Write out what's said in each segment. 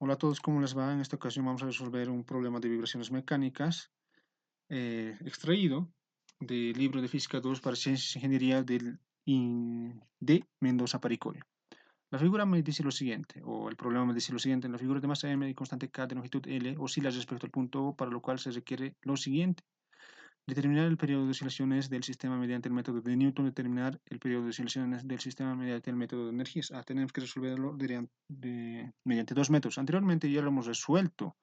Hola a todos, ¿cómo les va? En esta ocasión vamos a resolver un problema de vibraciones mecánicas extraído del libro de Física 2 para Ciencias e Ingeniería de Mendoza Paricorio. La figura me dice lo siguiente, o el problema me dice lo siguiente: en la figura de masa m y constante k de longitud L oscila respecto al punto O, para lo cual se requiere lo siguiente. Determinar el periodo de oscilaciones del sistema mediante el método de Newton. Determinar el periodo de oscilaciones del sistema mediante el método de energías. Tenemos que resolverlo mediante dos métodos. Anteriormente ya lo hemos resuelto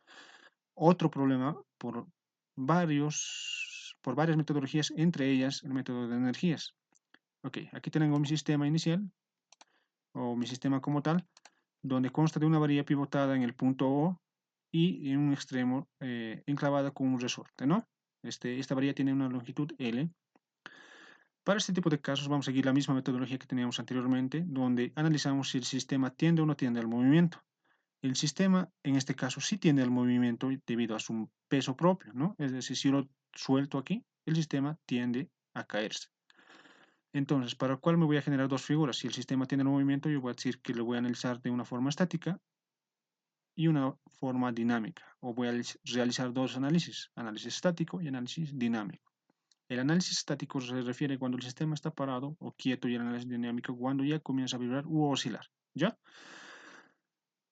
otro problema por varias metodologías, entre ellas el método de energías. Ok, aquí tengo mi sistema inicial, o mi sistema como tal, donde consta de una varilla pivotada en el punto O y en un extremo enclavada con un resorte, ¿no? Esta varilla tiene una longitud L. Para este tipo de casos vamos a seguir la misma metodología que teníamos anteriormente, donde analizamos si el sistema tiende o no tiende al movimiento. El sistema, en este caso, sí tiende al movimiento debido a su peso propio, ¿no? Es decir, si yo lo suelto aquí, el sistema tiende a caerse. Entonces, ¿para cuál me voy a generar dos figuras? Si el sistema tiene el movimiento, yo voy a decir que lo voy a analizar de una forma estática y una forma dinámica, o voy a realizar dos análisis: análisis estático y análisis dinámico. El análisis estático se refiere cuando el sistema está parado o quieto, y el análisis dinámico cuando ya comienza a vibrar u oscilar, ¿ya?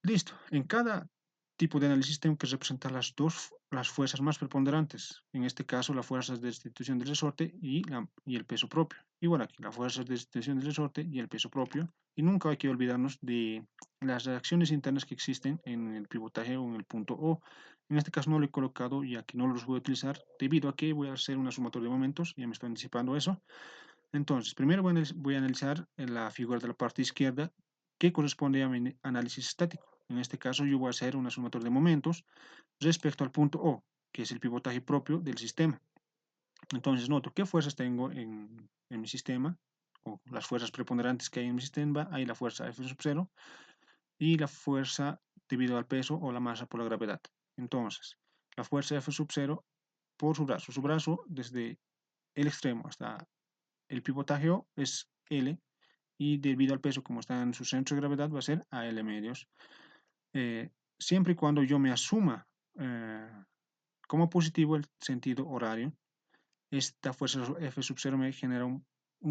Listo. En cada tipo de análisis tengo que representar las fuerzas más preponderantes. En este caso, las fuerzas de destitución del resorte y el peso propio. Igual aquí, las fuerzas de destitución del resorte y el peso propio. Y nunca hay que olvidarnos de las reacciones internas que existen en el pivotaje o en el punto O. En este caso no lo he colocado, ya que no los voy a utilizar debido a que voy a hacer una sumatoria de momentos. Ya me estoy anticipando eso. Entonces, primero voy a analizar la figura de la parte izquierda, que corresponde a mi análisis estático. En este caso yo voy a hacer una sumatoria de momentos respecto al punto O, que es el pivotaje propio del sistema. Entonces noto qué fuerzas tengo en mi sistema, o las fuerzas preponderantes que hay en mi sistema. Hay la fuerza F sub 0 y la fuerza debido al peso o la masa por la gravedad. Entonces, la fuerza F sub 0 por su brazo desde el extremo hasta el pivotaje O es L, y debido al peso, como está en su centro de gravedad, va a ser AL medios. Siempre y cuando yo me asuma como positivo el sentido horario, esta fuerza F sub 0 me genera un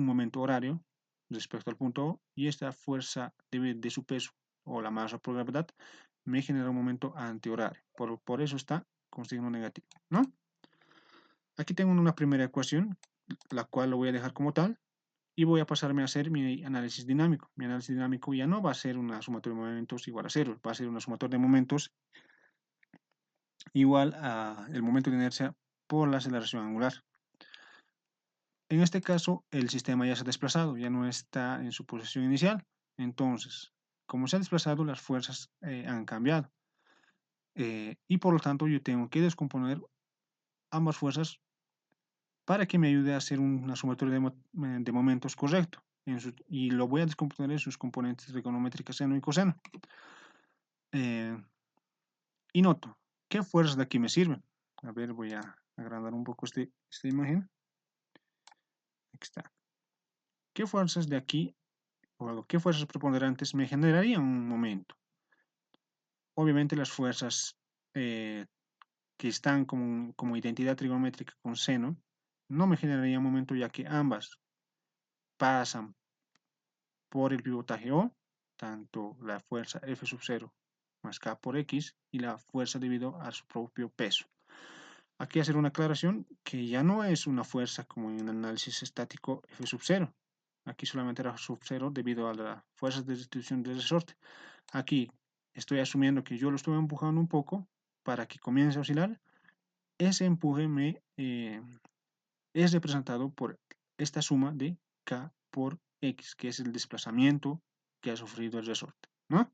momento horario respecto al punto O, y esta fuerza de su peso o la masa por gravedad me genera un momento antihorario. Por eso está con signo negativo, ¿no? Aquí tengo una primera ecuación, la cual lo voy a dejar como tal, y voy a pasarme a hacer mi análisis dinámico. Mi análisis dinámico ya no va a ser una sumatoria de momentos igual a cero, va a ser una sumatoria de momentos igual a el momento de inercia por la aceleración angular. En este caso, el sistema ya se ha desplazado, ya no está en su posición inicial. Entonces, como se ha desplazado, las fuerzas han cambiado. Y por lo tanto, yo tengo que descomponer ambas fuerzas para que me ayude a hacer una sumatoria de momentos correcto. Y lo voy a descomponer en sus componentes trigonométricas seno y coseno. Y noto qué fuerzas de aquí me sirven. A ver, voy a agrandar un poco esta imagen. Aquí está. ¿Qué fuerzas de aquí, o qué fuerzas preponderantes me generarían un momento? Obviamente las fuerzas que están como identidad trigonométrica con seno no me generarían momento, ya que ambas pasan por el pivotaje O, tanto la fuerza F sub 0 más K por X y la fuerza debido a su propio peso. Aquí hacer una aclaración que ya no es una fuerza como en el análisis estático F sub 0. Aquí solamente era sub 0 debido a las fuerzas de distribución del resorte. Aquí estoy asumiendo que yo lo estoy empujando un poco para que comience a oscilar. Ese empuje es representado por esta suma de K por X, que es el desplazamiento que ha sufrido el resorte, ¿no?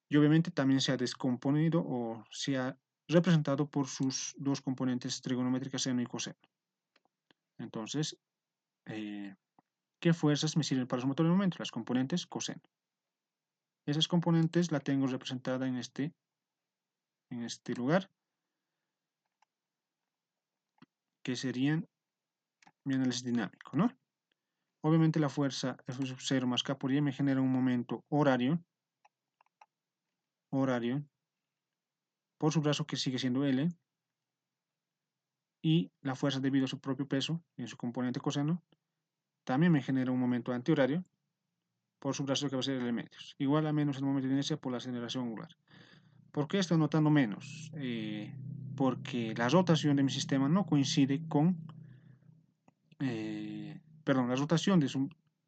Y obviamente también se ha descomponido o se ha representado por sus dos componentes trigonométricas seno y coseno. Entonces, ¿qué fuerzas me sirven para su motor de momento? Las componentes coseno. Esas componentes la tengo representada en este lugar, que serían mi análisis dinámico, ¿no? Obviamente la fuerza F sub 0 más K por Y me genera un momento horario horario por su brazo, que sigue siendo L, y la fuerza debido a su propio peso en su componente coseno también me genera un momento antihorario por su brazo, que va a ser L medios, igual a menos el momento de inercia por la aceleración angular. ¿Por qué estoy notando menos? Porque la rotación de mi sistema no coincide con, perdón, la rotación de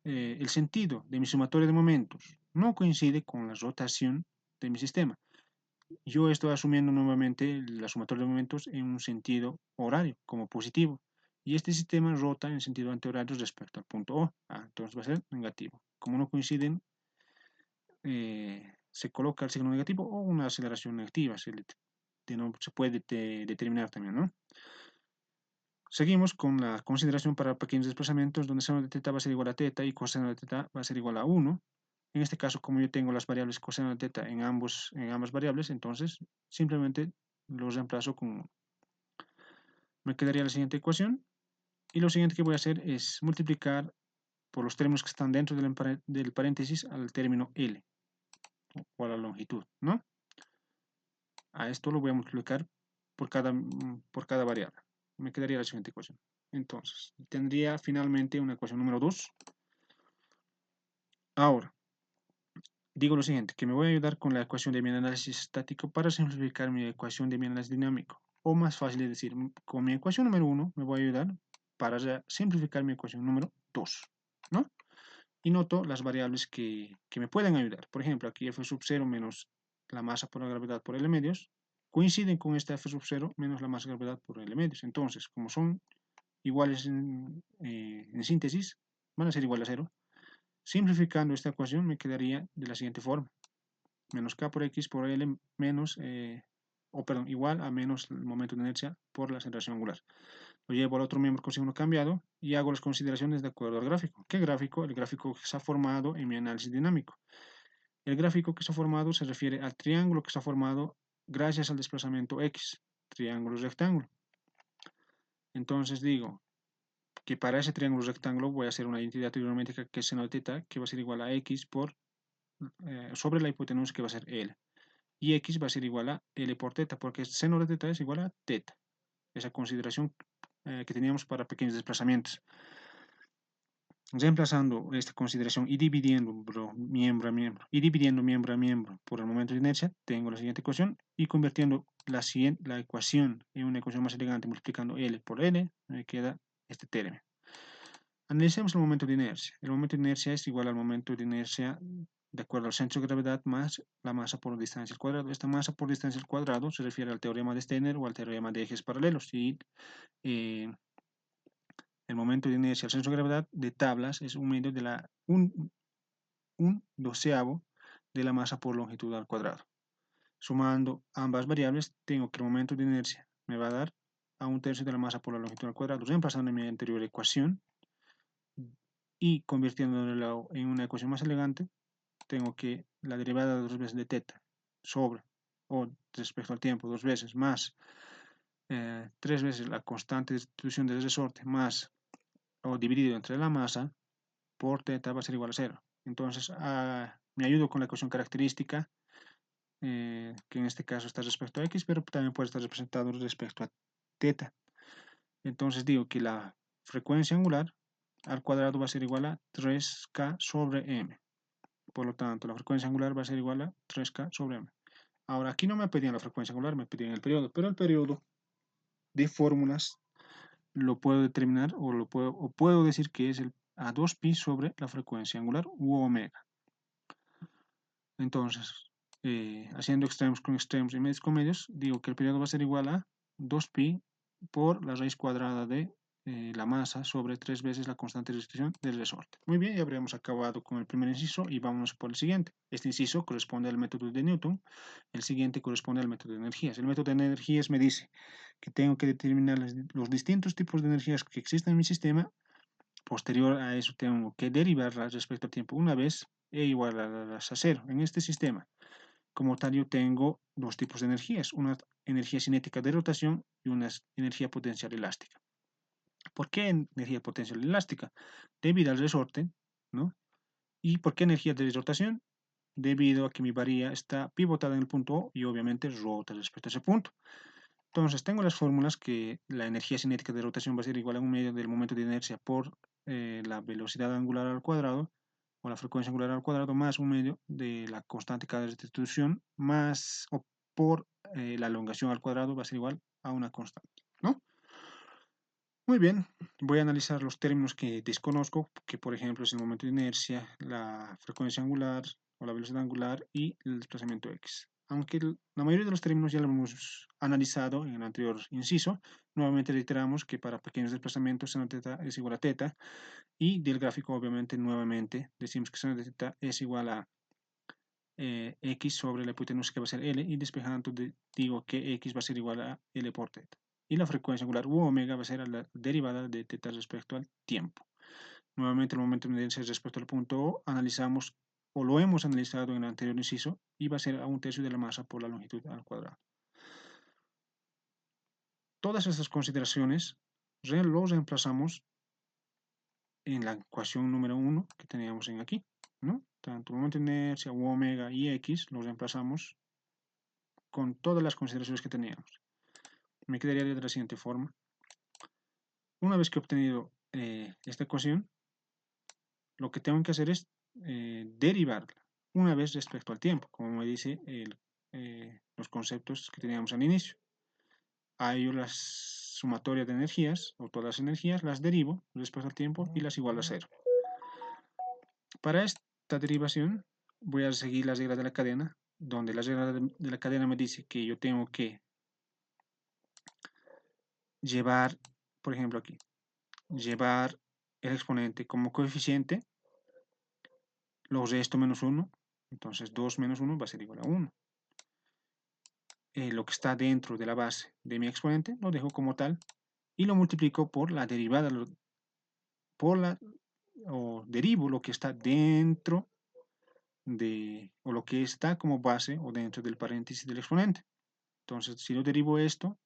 el sentido de mi sumatoria de momentos no coincide con la rotación de mi sistema. Yo estoy asumiendo nuevamente la sumatoria de momentos en un sentido horario, como positivo. Y este sistema rota en sentido antihorario respecto al punto O. Entonces va a ser negativo. Como no coinciden, se coloca el signo negativo o una aceleración negativa. Se puede determinar también, ¿no? Seguimos con la consideración para pequeños desplazamientos, donde seno de teta va a ser igual a teta y coseno de teta va a ser igual a 1. En este caso, como yo tengo las variables coseno de teta en ambas variables, entonces simplemente los reemplazo con... Me quedaría la siguiente ecuación. Y lo siguiente que voy a hacer es multiplicar por los términos que están dentro del paréntesis al término L, o a la longitud, ¿no? A esto lo voy a multiplicar por cada variable. Me quedaría la siguiente ecuación. Entonces, tendría finalmente una ecuación número 2. Ahora, digo lo siguiente, que me voy a ayudar con la ecuación de mi análisis estático para simplificar mi ecuación de mi análisis dinámico. O más fácil de decir, con mi ecuación número 1 me voy a ayudar para simplificar mi ecuación número 2, ¿no? Y noto las variables que me pueden ayudar. Por ejemplo, aquí F sub 0 menos la masa por la gravedad por L medios coinciden con esta F sub 0 menos la masa gravedad por L medios. Entonces, como son iguales en síntesis, van a ser iguales a 0. Simplificando esta ecuación me quedaría de la siguiente forma. Menos K por X por L menos, igual a menos el momento de inercia por la aceleración angular. Lo llevo al otro miembro con signo cambiado y hago las consideraciones de acuerdo al gráfico. ¿Qué gráfico? El gráfico que se ha formado en mi análisis dinámico. El gráfico que se ha formado se refiere al triángulo que se ha formado gracias al desplazamiento X, triángulo rectángulo. Entonces digo que para ese triángulo rectángulo voy a hacer una identidad trigonométrica que es seno de teta, que va a ser igual a X sobre la hipotenusa, que va a ser L. Y X va a ser igual a L por teta, porque seno de teta es igual a teta. Esa consideración que teníamos para pequeños desplazamientos. Reemplazando esta consideración y dividiendo miembro a miembro por el momento de inercia, tengo la siguiente ecuación, y convirtiendo la ecuación en una ecuación más elegante, multiplicando L por L, me queda este término. Analicemos el momento de inercia. El momento de inercia es igual al momento de inercia de acuerdo al centro de gravedad más la masa por distancia al cuadrado. Esta masa por distancia al cuadrado se refiere al teorema de Steiner o al teorema de ejes paralelos. Y el momento de inercia al centro de gravedad de tablas es un medio de un doceavo de la masa por longitud al cuadrado. Sumando ambas variables, tengo que el momento de inercia me va a dar a un tercio de la masa por la longitud al cuadrado, reemplazando mi anterior ecuación y convirtiéndola en una ecuación más elegante. Tengo que la derivada de 2 veces de teta sobre, o respecto al tiempo, 2 veces más 3 veces la constante de distribución del resorte más o dividido entre la masa por teta va a ser igual a 0. Entonces me ayudo con la ecuación característica, que en este caso está respecto a x, pero también puede estar representado respecto a teta. Entonces digo que la frecuencia angular al cuadrado va a ser igual a 3k sobre m. Por lo tanto, la frecuencia angular va a ser igual a 3k sobre m. Ahora, aquí no me pedían la frecuencia angular, me pedían el periodo, pero el periodo de fórmulas lo puedo determinar o puedo decir que es el a 2pi sobre la frecuencia angular u omega. Entonces, haciendo extremos con extremos y medios con medios, digo que el periodo va a ser igual a 2pi por la raíz cuadrada de la masa sobre 3 veces la constante de distribución del resorte. Muy bien, ya habríamos acabado con el primer inciso y vámonos por el siguiente. Este inciso corresponde al método de Newton, el siguiente corresponde al método de energías. El método de energías me dice que tengo que determinar los distintos tipos de energías que existen en mi sistema. Posterior a eso tengo que derivarlas respecto al tiempo una vez e igualarlas a 0. En este sistema, como tal, yo tengo dos tipos de energías, una energía cinética de rotación y una energía potencial elástica. ¿Por qué energía potencial elástica? Debido al resorte, ¿no? ¿Y por qué energía de rotación? debido a que mi varilla está pivotada en el punto O y obviamente rota respecto a ese punto. Entonces tengo las fórmulas que la energía cinética de rotación va a ser igual a 1/2 del momento de inercia por la velocidad angular al cuadrado, o la frecuencia angular al cuadrado, más 1/2 de la constante cada restitución, más o por la elongación al cuadrado va a ser igual a una constante, ¿no? Muy bien, voy a analizar los términos que desconozco, que por ejemplo es el momento de inercia, la frecuencia angular o la velocidad angular y el desplazamiento x. Aunque la mayoría de los términos ya lo hemos analizado en el anterior inciso, nuevamente reiteramos que para pequeños desplazamientos seno de θ es igual a θ, y del gráfico obviamente nuevamente decimos que seno de θ es igual a x sobre la hipotenusa que va a ser L, y despejando digo que x va a ser igual a L por θ. Y la frecuencia angular u omega va a ser la derivada de θ respecto al tiempo. Nuevamente el momento de inercia respecto al punto O analizamos, o lo hemos analizado en el anterior inciso, y va a ser a 1/3 de la masa por la longitud al cuadrado. Todas estas consideraciones los reemplazamos en la ecuación número 1 que teníamos en aquí, ¿no? Tanto el momento de inercia u omega y x los reemplazamos con todas las consideraciones que teníamos. Me quedaría de la siguiente forma. Una vez que he obtenido esta ecuación, lo que tengo que hacer es derivarla una vez respecto al tiempo, como me dice los conceptos que teníamos al inicio. A ello las sumatorias de energías, o todas las energías, las derivo respecto al tiempo y las igualo a 0. Para esta derivación voy a seguir las reglas de la cadena, donde la regla de la cadena me dice que yo tengo que llevar, por ejemplo aquí, llevar el exponente como coeficiente, lo resto menos 1, entonces 2 menos 1 va a ser igual a 1. Lo que está dentro de la base de mi exponente lo dejo como tal y lo multiplico por la derivada, o derivo lo que está dentro o lo que está como base o dentro del paréntesis del exponente. Entonces, si yo derivo esto,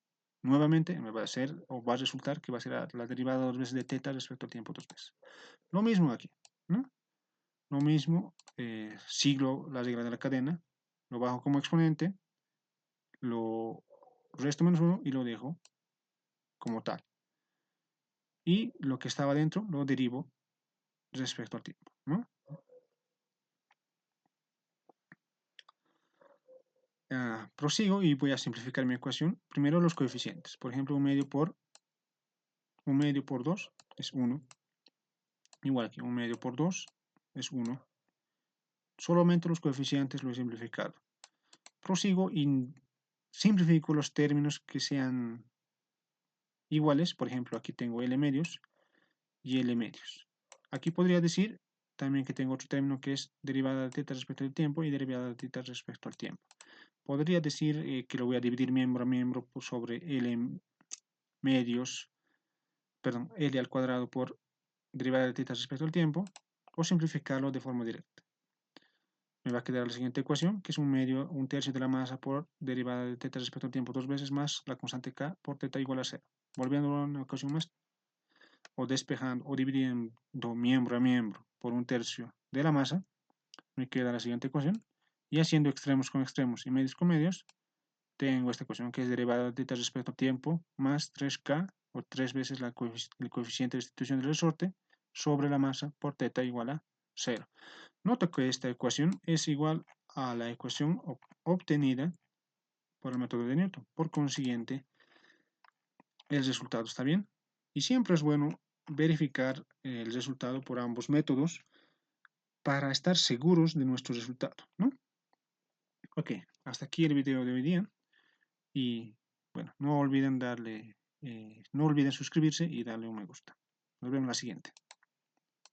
nuevamente me va a hacer, o va a resultar que va a ser la derivada 2 veces de θ respecto al tiempo 2 veces. Lo mismo aquí, ¿no? Lo mismo, sigo la regla de la cadena, lo bajo como exponente, lo resto menos 1 y lo dejo como tal. Y lo que estaba dentro lo derivo respecto al tiempo, ¿no? Prosigo y voy a simplificar mi ecuación. Primero los coeficientes. Por ejemplo, 1/2 por 2 es 1. Igual que 1/2 por 2 es 1. Solamente los coeficientes lo he simplificado. Prosigo y simplifico los términos que sean iguales. Por ejemplo, aquí tengo L medios y L medios. Aquí podría decir también que tengo otro término que es derivada de θ respecto al tiempo y derivada de θ respecto al tiempo. Podría decir que lo voy a dividir miembro a miembro sobre L medios, perdón, L al cuadrado por derivada de θ respecto al tiempo, o simplificarlo de forma directa. Me va a quedar la siguiente ecuación, que es 1/3 de la masa por derivada de θ respecto al tiempo 2 veces más la constante k por θ igual a 0. Volviendo a una ecuación más, o despejando, o dividiendo miembro a miembro por 1/3 de la masa, me queda la siguiente ecuación, y haciendo extremos con extremos y medios con medios, tengo esta ecuación que es derivada de θ respecto al tiempo más 3k, o 3 veces el coeficiente de restitución del resorte, sobre la masa por θ igual a 0. Nota que esta ecuación es igual a la ecuación obtenida por el método de Newton. Por consiguiente, el resultado está bien. Y siempre es bueno verificar el resultado por ambos métodos para estar seguros de nuestro resultado, ¿no? Ok, hasta aquí el video de hoy día. Y bueno, no olviden suscribirse y darle un me gusta. Nos vemos en la siguiente.